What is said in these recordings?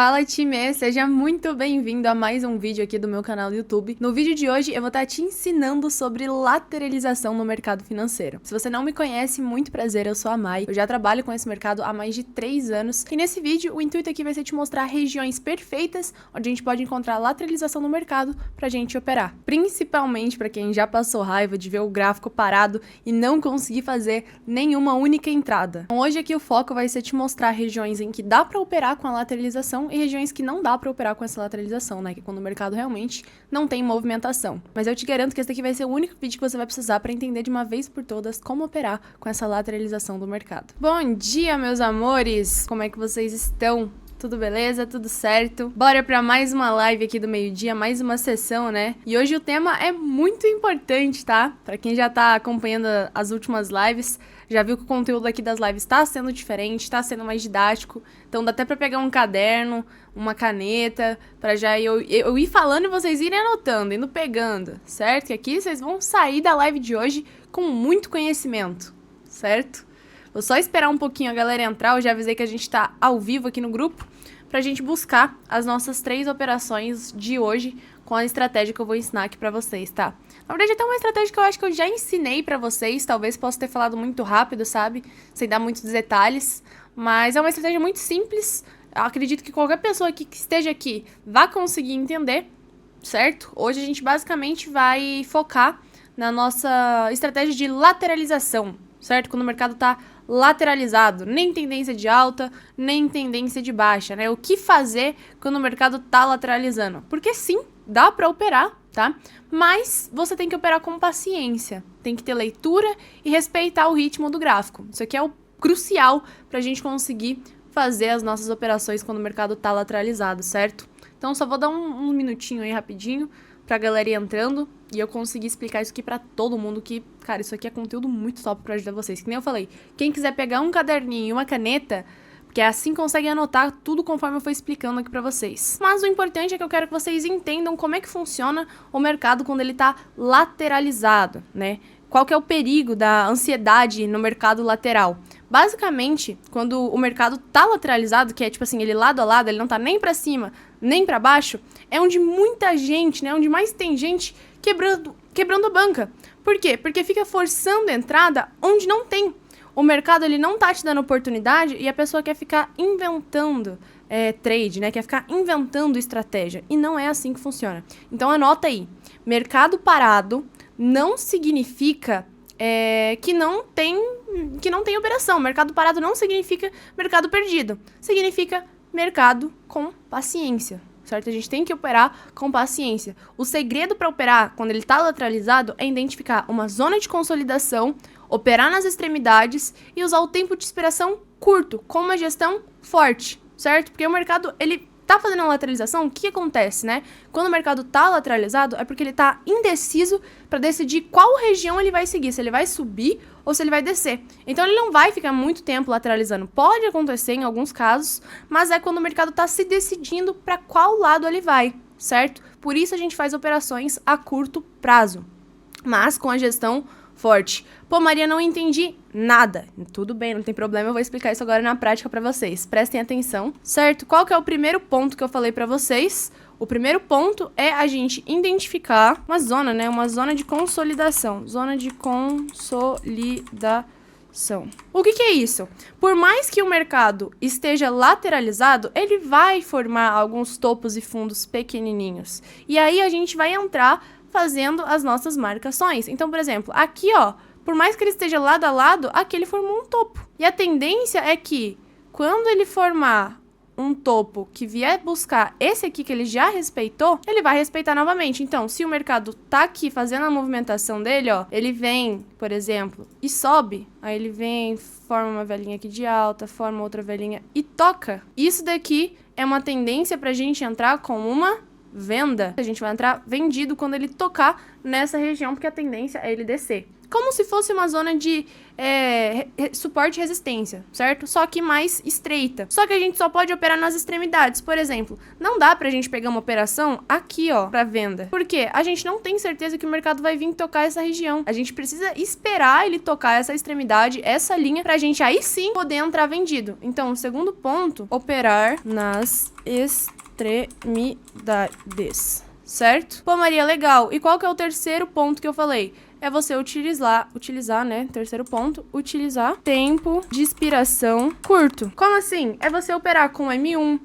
Fala, time! Seja muito bem-vindo a mais um vídeo aqui do meu canal do YouTube. No vídeo de hoje eu vou estar te ensinando sobre lateralização no mercado financeiro. Se você não me conhece, muito prazer, eu sou a Mai. Eu já trabalho com esse mercado há mais de 3 anos. E nesse vídeo, o intuito aqui vai ser te mostrar regiões perfeitas onde a gente pode encontrar lateralização no mercado pra gente operar. Principalmente para quem já passou raiva de ver o gráfico parado e não conseguir fazer nenhuma única entrada. Então, hoje aqui o foco vai ser te mostrar regiões em que dá pra operar com a lateralização e regiões que não dá pra operar com essa lateralização, né? Que é quando o mercado realmente não tem movimentação. Mas eu te garanto que esse daqui vai ser o único vídeo que você vai precisar pra entender de uma vez por todas como operar com essa lateralização do mercado. Bom dia, meus amores! Como é que vocês estão? Tudo beleza? Tudo certo? Bora pra mais uma live aqui do meio-dia, mais uma sessão, né? E hoje o tema é muito importante, tá? Pra quem já tá acompanhando as últimas lives, já viu que o conteúdo aqui das lives tá sendo diferente, tá sendo mais didático. Então dá até pra pegar um caderno, uma caneta, pra já eu ir falando e vocês irem anotando, indo pegando, certo? Que aqui vocês vão sair da live de hoje com muito conhecimento, certo? Vou só esperar um pouquinho a galera entrar, eu já avisei que a gente tá ao vivo aqui no grupo, pra gente buscar as nossas 3 operações de hoje com a estratégia que eu vou ensinar aqui pra vocês, tá? Na verdade, até uma estratégia que eu acho que eu já ensinei pra vocês, talvez possa ter falado muito rápido, sabe? Sem dar muitos detalhes, mas é uma estratégia muito simples, eu acredito que qualquer pessoa que esteja aqui vai conseguir entender, certo? Hoje a gente basicamente vai focar na nossa estratégia de lateralização, certo? Quando o mercado tá lateralizado, nem tendência de alta, nem tendência de baixa, né? O que fazer quando o mercado tá lateralizando? Porque sim, dá pra operar, tá? Mas você tem que operar com paciência, tem que ter leitura e respeitar o ritmo do gráfico. Isso aqui é o crucial pra gente conseguir fazer as nossas operações quando o mercado tá lateralizado, certo? Então só vou dar um minutinho aí rapidinho pra galera ir entrando e eu conseguir explicar isso aqui pra todo mundo que, cara, isso aqui é conteúdo muito top pra ajudar vocês. Que nem eu falei, quem quiser pegar um caderninho e uma caneta, porque assim consegue anotar tudo conforme eu for explicando aqui pra vocês. Mas o importante é que eu quero que vocês entendam como é que funciona o mercado quando ele tá lateralizado, né? Qual que é o perigo da ansiedade no mercado lateral? Basicamente, quando o mercado tá lateralizado, que é tipo assim, ele lado a lado, ele não tá nem pra cima, nem pra baixo, é onde muita gente, né, onde mais tem gente quebrando a banca. Por quê? Porque fica forçando a entrada onde não tem. O mercado, ele não tá te dando oportunidade e a pessoa quer ficar inventando trade, né, quer ficar inventando estratégia. E não é assim que funciona. Então anota aí, mercado parado não significa que não tem operação. Mercado parado não significa mercado perdido. Significa mercado com paciência, certo? A gente tem que operar com paciência. O segredo para operar quando ele está lateralizado é identificar uma zona de consolidação, operar nas extremidades e usar o tempo de expiração curto, com uma gestão forte, certo? Porque o mercado, ele tá fazendo a lateralização, o que acontece, né? Quando o mercado tá lateralizado, é porque ele tá indeciso para decidir qual região ele vai seguir, se ele vai subir ou se ele vai descer. Então ele não vai ficar muito tempo lateralizando. Pode acontecer em alguns casos, mas é quando o mercado tá se decidindo para qual lado ele vai, certo? Por isso a gente faz operações a curto prazo, mas com a gestão forte. Pô, Maria, não entendi nada. Tudo bem, não tem problema, eu vou explicar isso agora na prática pra vocês. Prestem atenção, certo? Qual que é o primeiro ponto que eu falei pra vocês? O primeiro ponto é a gente identificar uma zona, né? Uma zona de consolidação. Zona de consolidação. O que é isso? Por mais que o mercado esteja lateralizado, ele vai formar alguns topos e fundos pequenininhos. E aí a gente vai entrar fazendo as nossas marcações. Então, por exemplo, aqui, ó, por mais que ele esteja lado a lado, aqui ele formou um topo. E a tendência é que, quando ele formar um topo que vier buscar esse aqui que ele já respeitou, ele vai respeitar novamente. Então, se o mercado tá aqui fazendo a movimentação dele, ó, ele vem, por exemplo, e sobe, aí ele vem, forma uma velinha aqui de alta, forma outra velinha e toca. Isso daqui é uma tendência pra gente entrar com uma venda. A gente vai entrar vendido quando ele tocar nessa região, porque a tendência é ele descer. como se fosse uma zona de suporte e resistência, certo? Só que mais estreita. Só que a gente só pode operar nas extremidades. Por exemplo, não dá pra gente pegar uma operação aqui, ó, pra venda. Por quê? A gente não tem certeza que o mercado vai vir tocar essa região. A gente precisa esperar ele tocar essa extremidade, essa linha, pra gente aí sim poder entrar vendido. Então, o segundo ponto, operar nas extremidades, certo? Pô, Maria, legal. E qual que é o terceiro ponto que eu falei? É você utilizar, né? Terceiro ponto, utilizar tempo de expiração curto. Como assim? É você operar com M1,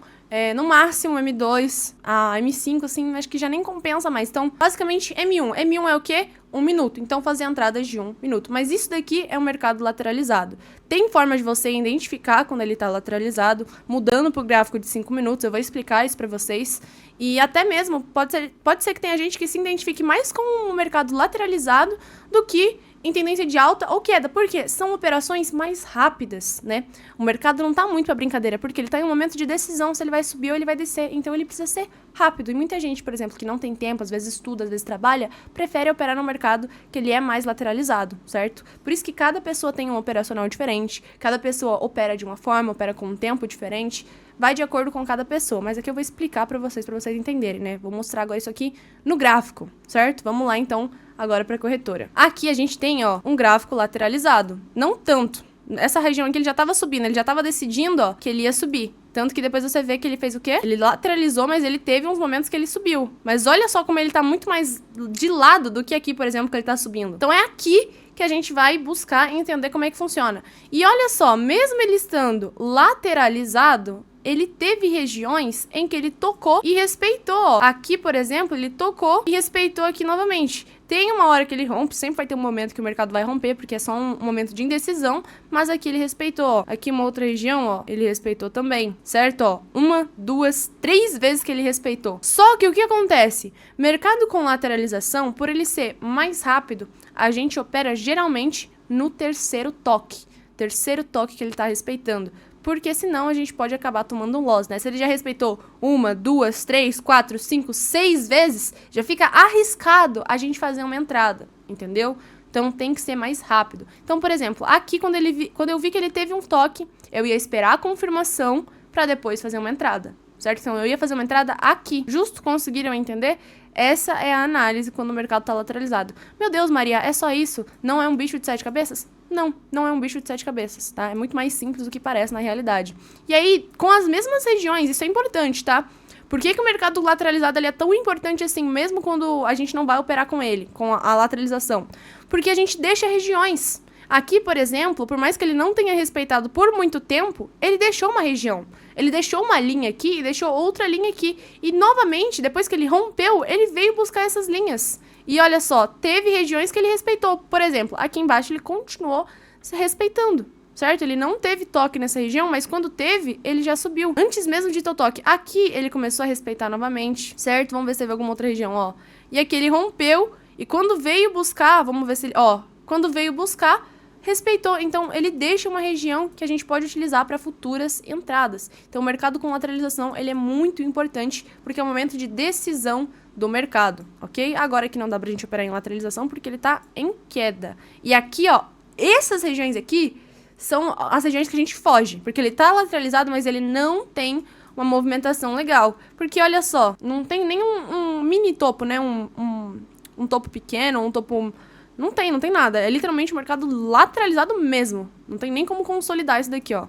no máximo M2, a M5, assim, acho que já nem compensa mais. Então, basicamente, M1. M1 é o quê? 1 minuto. Então, fazer entradas de 1 minuto. Mas isso daqui é um mercado lateralizado. Tem forma de você identificar quando ele está lateralizado, mudando para o gráfico de 5 minutos. Eu vou explicar isso para vocês. E até mesmo, pode ser que tenha gente que se identifique mais com um mercado lateralizado do que em tendência de alta ou queda. Por quê? São operações mais rápidas, né? O mercado não tá muito pra brincadeira, porque ele tá em um momento de decisão se ele vai subir ou ele vai descer. Então ele precisa ser rápido. E muita gente, por exemplo, que não tem tempo, às vezes estuda, às vezes trabalha, prefere operar no mercado que ele é mais lateralizado, certo? Por isso que cada pessoa tem um operacional diferente, cada pessoa opera de uma forma, opera com um tempo diferente, vai de acordo com cada pessoa. Mas aqui eu vou explicar pra vocês entenderem, né? Vou mostrar agora isso aqui no gráfico, certo? Vamos lá, então, agora para a corretora. Aqui a gente tem, ó, um gráfico lateralizado. Não tanto. Essa região aqui ele já estava subindo, ele já estava decidindo, ó, que ele ia subir. Tanto que depois você vê que ele fez o quê? Ele lateralizou, mas ele teve uns momentos que ele subiu. Mas olha só como ele tá muito mais de lado do que aqui, por exemplo, que ele tá subindo. Então é aqui que a gente vai buscar entender como é que funciona. E olha só, mesmo ele estando lateralizado, ele teve regiões em que ele tocou e respeitou. Aqui, por exemplo, ele tocou e respeitou aqui novamente. Tem uma hora que ele rompe, sempre vai ter um momento que o mercado vai romper, porque é só um momento de indecisão, mas aqui ele respeitou, ó. Aqui uma outra região, ó, ele respeitou também, certo? Ó, 1, 2, 3 vezes que ele respeitou. Só que o que acontece? Mercado com lateralização, por ele ser mais rápido, a gente opera geralmente no terceiro toque. Terceiro toque que ele tá respeitando. Porque senão a gente pode acabar tomando um loss, né? Se ele já respeitou 1, 2, 3, 4, 5, 6 vezes, já fica arriscado a gente fazer uma entrada, entendeu? Então tem que ser mais rápido. Então, por exemplo, aqui quando eu vi que ele teve um toque, eu ia esperar a confirmação para depois fazer uma entrada, certo? Então eu ia fazer uma entrada aqui. Justo, conseguiram entender? Essa é a análise quando o mercado tá lateralizado. Meu Deus, Maria, é só isso? Não é um bicho de 7 cabeças? Não, não é um bicho de 7 cabeças, tá? É muito mais simples do que parece na realidade. E aí, com as mesmas regiões, isso é importante, tá? Por que o mercado lateralizado ele é tão importante assim, mesmo quando a gente não vai operar com ele, com a lateralização? Porque a gente deixa regiões. Aqui, por exemplo, por mais que ele não tenha respeitado por muito tempo, ele deixou uma região. Ele deixou uma linha aqui e deixou outra linha aqui. E, novamente, depois que ele rompeu, ele veio buscar essas linhas. E olha só, teve regiões que ele respeitou. Por exemplo, aqui embaixo ele continuou se respeitando, certo? Ele não teve toque nessa região, mas quando teve, ele já subiu. Antes mesmo de ter o toque. Aqui ele começou a respeitar novamente, certo? Vamos ver se teve alguma outra região, ó. E aqui ele rompeu e quando veio buscar, vamos ver se ele... Ó, quando veio buscar, respeitou. Então, ele deixa uma região que a gente pode utilizar para futuras entradas. Então, o mercado com lateralização, ele é muito importante porque é um momento de decisão do mercado, ok? Agora que não dá pra gente operar em lateralização porque ele tá em queda. E aqui, ó, essas regiões aqui são as regiões que a gente foge, porque ele tá lateralizado, mas ele não tem uma movimentação legal. Porque, olha só, não tem nem um mini topo, né? Um topo pequeno, um topo... Não tem nada. É literalmente um mercado lateralizado mesmo. Não tem nem como consolidar isso daqui, ó.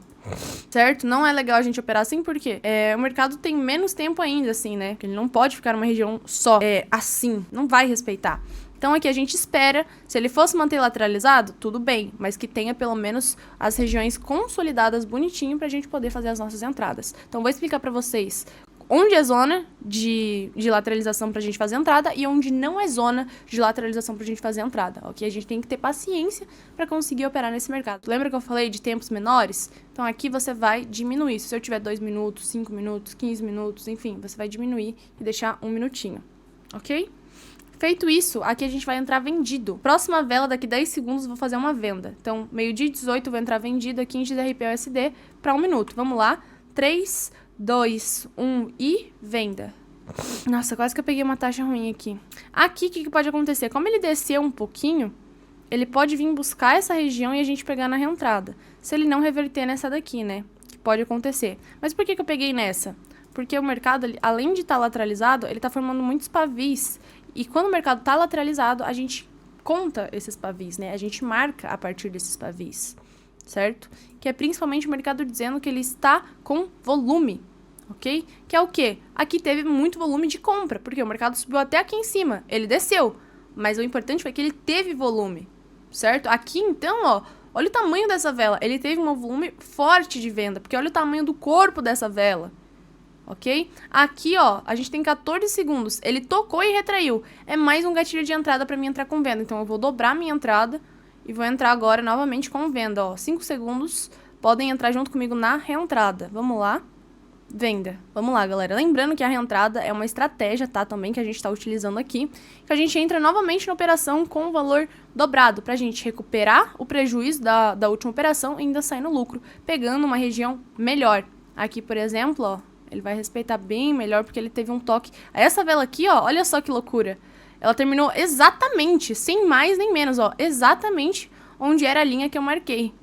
Certo? Não é legal a gente operar assim, porque o mercado tem menos tempo ainda, assim, né? Porque ele não pode ficar numa região só, assim. Não vai respeitar. Então aqui a gente espera, se ele fosse manter lateralizado, tudo bem, mas que tenha pelo menos as regiões consolidadas bonitinho pra gente poder fazer as nossas entradas. Então vou explicar pra vocês onde é zona de lateralização pra gente fazer entrada e onde não é zona de lateralização pra gente fazer entrada, ok? A gente tem que ter paciência pra conseguir operar nesse mercado. Lembra que eu falei de tempos menores? Então aqui você vai diminuir. Se eu tiver 2 minutos, 5 minutos, 15 minutos, enfim, você vai diminuir e deixar 1 minutinho, ok? Feito isso, aqui a gente vai entrar vendido. Próxima vela, daqui 10 segundos, vou fazer uma venda. Então, meio-dia 18, eu vou entrar vendido aqui em XRP-USD pra 1 minuto. Vamos lá. 3, 2, 1 e venda. Nossa, quase que eu peguei uma taxa ruim aqui. Aqui, o que pode acontecer? Como ele desceu um pouquinho, ele pode vir buscar essa região e a gente pegar na reentrada. Se ele não reverter nessa daqui, né? Que pode acontecer. Mas por que eu peguei nessa? Porque o mercado, além de estar lateralizado, ele está formando muitos pavis. E quando o mercado está lateralizado, a gente conta esses pavis, né? A gente marca a partir desses pavis, certo? Que é principalmente o mercado dizendo que ele está com volume, ok? Que é o quê? Aqui teve muito volume de compra, porque o mercado subiu até aqui em cima, ele desceu. Mas o importante foi que ele teve volume, certo? Aqui, então, ó, olha o tamanho dessa vela. Ele teve um volume forte de venda, porque olha o tamanho do corpo dessa vela. Ok? Aqui, ó, a gente tem 14 segundos. Ele tocou e retraiu. É mais um gatilho de entrada pra mim entrar com venda. Então, eu vou dobrar minha entrada e vou entrar agora novamente com venda, ó. 5 segundos. Podem entrar junto comigo na reentrada. Vamos lá. Venda. Vamos lá, galera. Lembrando que a reentrada é uma estratégia, tá? Também que a gente tá utilizando aqui. Que a gente entra novamente na operação com o valor dobrado. Pra gente recuperar o prejuízo da última operação e ainda sair no lucro. Pegando uma região melhor. Aqui, por exemplo, ó. Ele vai respeitar bem melhor porque ele teve um toque. Essa vela aqui, ó, olha só que loucura. Ela terminou exatamente, sem mais nem menos, ó, exatamente onde era a linha que eu marquei.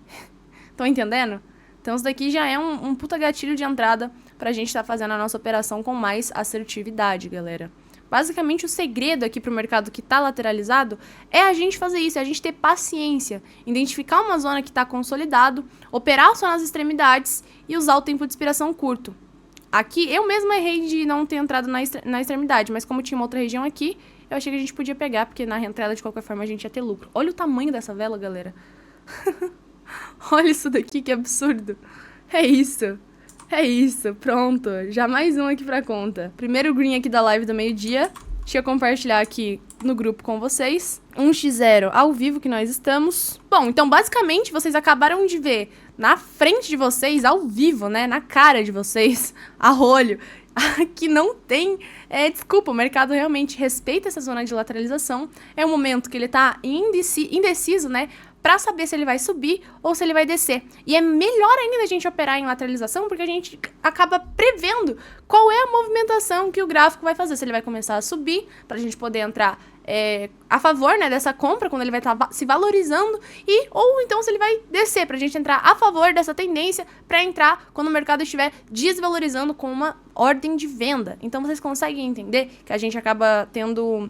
Estão entendendo? Então isso daqui já é um puta gatilho de entrada pra gente estar fazendo a nossa operação com mais assertividade, galera. Basicamente o segredo aqui pro mercado que tá lateralizado é a gente fazer isso, é a gente ter paciência, identificar uma zona que tá consolidado, operar só nas extremidades e usar o tempo de expiração curto. Aqui, eu mesma errei de não ter entrado na extremidade, mas como tinha uma outra região aqui, eu achei que a gente podia pegar, porque na reentrada, de qualquer forma, a gente ia ter lucro. Olha o tamanho dessa vela, galera. Olha isso daqui, que absurdo. É isso. É isso, pronto. Já mais um aqui pra conta. Primeiro green aqui da live do meio-dia. Deixa eu compartilhar aqui no grupo com vocês. 1x0 ao vivo que nós estamos. Bom, então basicamente vocês acabaram de ver na frente de vocês, ao vivo, né? Na cara de vocês, a olho, que não tem... desculpa, o mercado realmente respeita essa zona de lateralização. É um momento que ele tá indeciso, né? Pra saber se ele vai subir ou se ele vai descer. E é melhor ainda a gente operar em lateralização, porque a gente acaba prevendo qual é a movimentação que o gráfico vai fazer. Se ele vai começar a subir, pra gente poder entrar a favor, né, dessa compra, quando ele vai estar se valorizando, ou então se ele vai descer, pra gente entrar a favor dessa tendência, pra entrar quando o mercado estiver desvalorizando com uma ordem de venda. Então vocês conseguem entender que a gente acaba tendo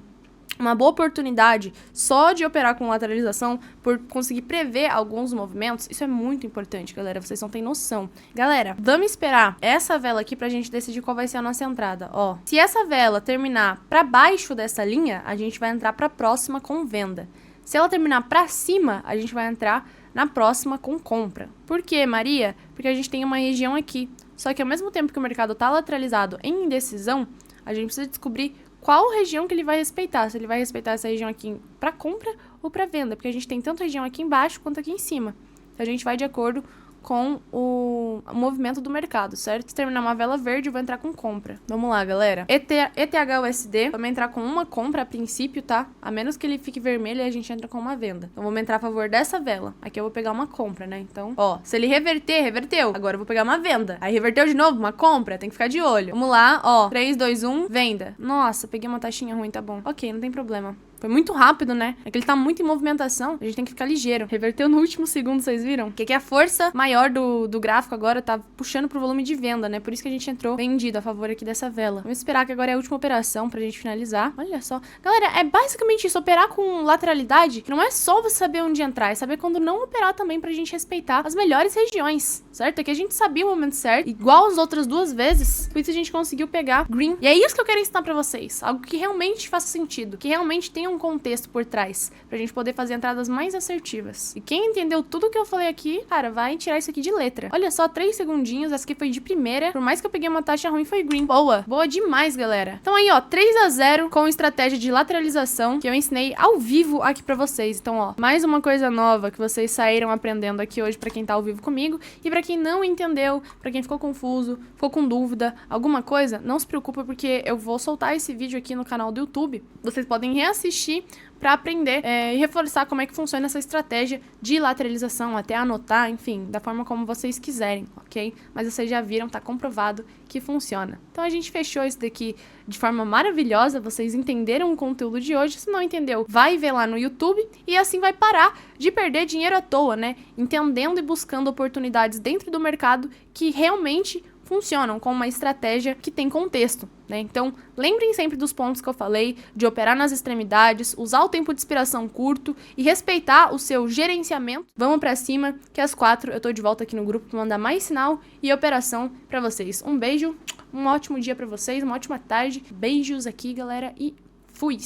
uma boa oportunidade só de operar com lateralização por conseguir prever alguns movimentos. Isso é muito importante, galera. Vocês não têm noção. Galera, vamos esperar essa vela aqui pra gente decidir qual vai ser a nossa entrada. Ó, se essa vela terminar pra baixo dessa linha, a gente vai entrar pra próxima com venda. Se ela terminar pra cima, a gente vai entrar na próxima com compra. Por quê, Maria? Porque a gente tem uma região aqui. Só que ao mesmo tempo que o mercado tá lateralizado em indecisão, a gente precisa descobrir qual região que ele vai respeitar. Se ele vai respeitar essa região aqui para compra ou para venda. Porque a gente tem tanto região aqui embaixo quanto aqui em cima. Então a gente vai de acordo com o movimento do mercado, certo? Se terminar uma vela verde, eu vou entrar com compra. Vamos lá, galera. ETHUSD, vamos entrar com uma compra a princípio, tá? A menos que ele fique vermelho e a gente entra com uma venda. Então vamos entrar a favor dessa vela. Aqui eu vou pegar uma compra, né? Então, ó, se ele reverter, reverteu. Agora eu vou pegar uma venda. Aí reverteu de novo, uma compra. Tem que ficar de olho. Vamos lá, ó. 3, 2, 1, venda. Nossa, peguei uma taxinha ruim, tá bom. Ok, não tem problema. Foi muito rápido, né? É que ele tá muito em movimentação. A gente tem que ficar ligeiro. Reverteu no último segundo, vocês viram? Que a força maior do gráfico agora tá puxando pro volume de venda, né? Por isso que a gente entrou vendido a favor aqui dessa vela. Vamos esperar que agora é a última operação pra gente finalizar. Olha só. Galera, é basicamente isso. Operar com lateralidade, que não é só você saber onde entrar, é saber quando não operar também pra gente respeitar as melhores regiões, certo? É que a gente sabia o momento certo, igual as outras duas vezes. Por isso a gente conseguiu pegar green. E é isso que eu quero ensinar pra vocês. Algo que realmente faça sentido. Que realmente tenha um contexto por trás, pra gente poder fazer entradas mais assertivas. E quem entendeu tudo que eu falei aqui, cara, vai tirar isso aqui de letra. Olha só, 3 segundinhos, essa aqui foi de primeira, por mais que eu peguei uma taxa ruim, foi green. Boa, boa demais, galera. Então aí, ó, 3-0 com estratégia de lateralização, que eu ensinei ao vivo aqui pra vocês. Então, ó, mais uma coisa nova que vocês saíram aprendendo aqui hoje pra quem tá ao vivo comigo, e pra quem não entendeu, pra quem ficou confuso, ficou com dúvida, alguma coisa, não se preocupa, porque eu vou soltar esse vídeo aqui no canal do YouTube. Vocês podem reassistir assistir para aprender e reforçar como é que funciona essa estratégia de lateralização, até anotar, enfim, da forma como vocês quiserem, ok? Mas vocês já viram, tá comprovado que funciona. Então a gente fechou isso daqui de forma maravilhosa, vocês entenderam o conteúdo de hoje. Se não entendeu, vai ver lá no YouTube e assim vai parar de perder dinheiro à toa, né? Entendendo e buscando oportunidades dentro do mercado que realmente funcionam com uma estratégia que tem contexto, né? Então, lembrem sempre dos pontos que eu falei, de operar nas extremidades, usar o tempo de expiração curto e respeitar o seu gerenciamento. Vamos pra cima, que às 4 eu tô de volta aqui no grupo pra mandar mais sinal e operação pra vocês. Um beijo, um ótimo dia pra vocês, uma ótima tarde. Beijos aqui, galera, e fui!